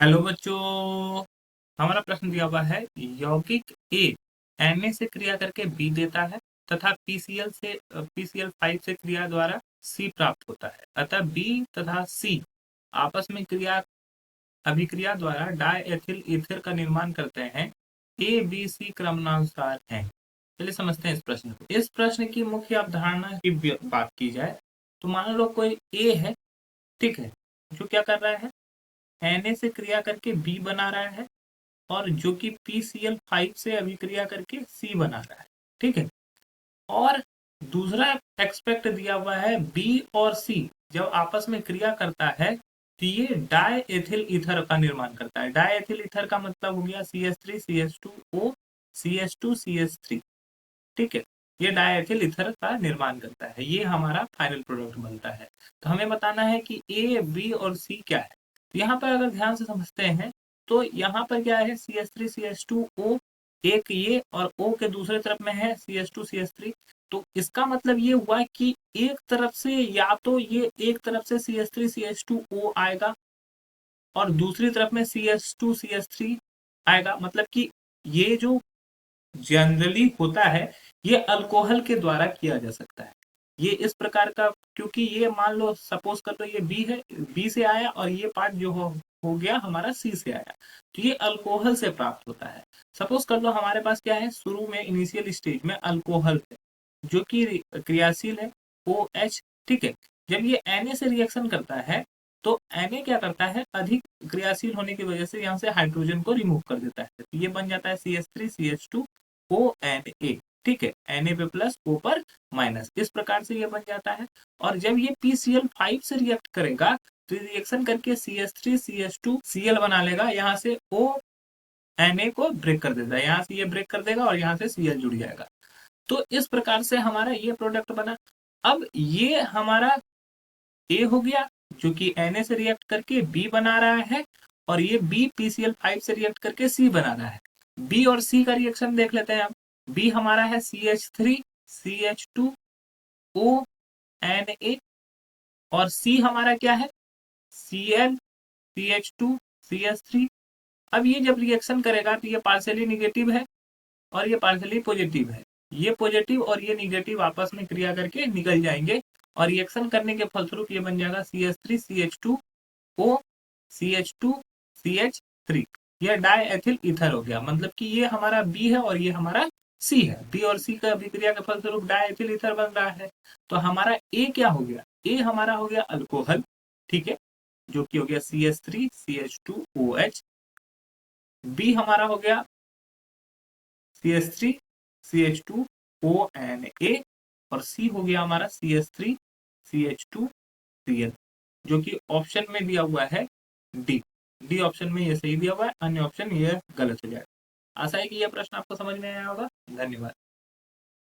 Hello बच्चों। हमारा प्रश्न दिया हुआ है यौगिक ए Na से क्रिया करके बी देता है तथा PCl5 से क्रिया द्वारा सी प्राप्त होता है। अतः बी तथा सी आपस में क्रिया अभिक्रिया द्वारा डायएथिल ईथर का निर्माण करते हैं। ए बी सी क्रमानुसार है। चलिए समझते हैं इस प्रश्न को। इस प्रश्न की मुख्य अवधारणा की बात की जाए तो मान लो कोई ए है, ठीक है, जो क्या कर रहा है, Na से क्रिया करके बी बना रहा है और जो कि PCl5 से अभिक्रिया करके सी बना रहा है, ठीक है। और दूसरा एक्सपेक्ट दिया हुआ है बी और सी जब आपस में क्रिया करता है तो ये डायएथिल ईथर का निर्माण करता है। डायएथिल ईथर का मतलब हो गया CH3CH2O CH2CH3, ठीक है। ये डायएथिल ईथर का निर्माण करता है, ये हमारा फाइनल प्रोडक्ट बनता है। तो हमें बताना है कि ए बी और सी क्या है। यहाँ पर अगर ध्यान से समझते हैं तो यहाँ पर क्या है, CH3CH2O, एक ये और O के दूसरे तरफ में है CH2CH3। तो इसका मतलब ये हुआ कि एक तरफ से या तो ये एक तरफ से CH3CH2O आएगा और दूसरी तरफ में CH2CH3 आएगा। मतलब कि ये जो जनरली होता है ये अल्कोहल के द्वारा किया जा सकता है। ये इस प्रकार का, क्योंकि ये मान लो सपोज कर लो ये बी है, बी से आया और ये पार्ट जो हो गया हमारा सी से आया, तो ये अल्कोहल से प्राप्त होता है। सपोज कर लो हमारे पास क्या है, शुरू में इनिशियल स्टेज में अल्कोहल है जो कि क्रियाशील है OH, ठीक है। जब ये Na से रिएक्शन करता है तो Na क्या करता है, अधिक क्रियाशील होने की वजह से यहाँ से हाइड्रोजन को रिमूव कर देता है। तो ये बन जाता है CH3CH2ONA, ठीक है, Na पे प्लस O पर माइनस, इस प्रकार से ये बन जाता है। और जब ये PCl5 से रिएक्ट करेगा तो रिएक्शन करके CH3CH2Cl बना लेगा, यहाँ से ONA को ब्रेक कर देता है, यहाँ से ये ब्रेक कर देगा और यहाँ से Cl जुड़ जाएगा। तो इस प्रकार से हमारा ये प्रोडक्ट बना। अब ये हमारा ए हो गया जो कि Na से रिएक्ट करके बी बना रहा है और ये बी PCl5 से रिएक्ट करके सी बना रहा है। बी और सी का रिएक्शन देख लेते हैं। अब बी हमारा है CH3CH2ONA और सी हमारा क्या है, ClCH2CH3। अब ये जब रिएक्शन करेगा तो ये पार्शियली निगेटिव है और ये पार्शियली पॉजिटिव है। ये पॉजिटिव और ये निगेटिव आपस में क्रिया करके निकल जाएंगे और रिएक्शन करने के फलस्वरूप ये बन जाएगा CH3CH2O CH2CH3। यह डायएथिल ईथर हो गया। मतलब कि ये हमारा बी है और ये हमारा सी है। बी और सी का अभिक्रिया के फलस्वरूप डायएथिल ईथर बन रहा है। तो हमारा ए क्या हो गया, ए हमारा हो गया अल्कोहल, ठीक है, जो कि हो गया CH3CH2OH। बी हमारा हो गया CH3CH2ONA और सी हो गया हमारा CH3CH2Cl, जो कि ऑप्शन में दिया हुआ है डी। डी ऑप्शन में ये सही दिया हुआ है, अन्य ऑप्शन ये गलत हो जाएगा। आशा है कि यह प्रश्न आपको समझ में आया होगा। धन्यवाद।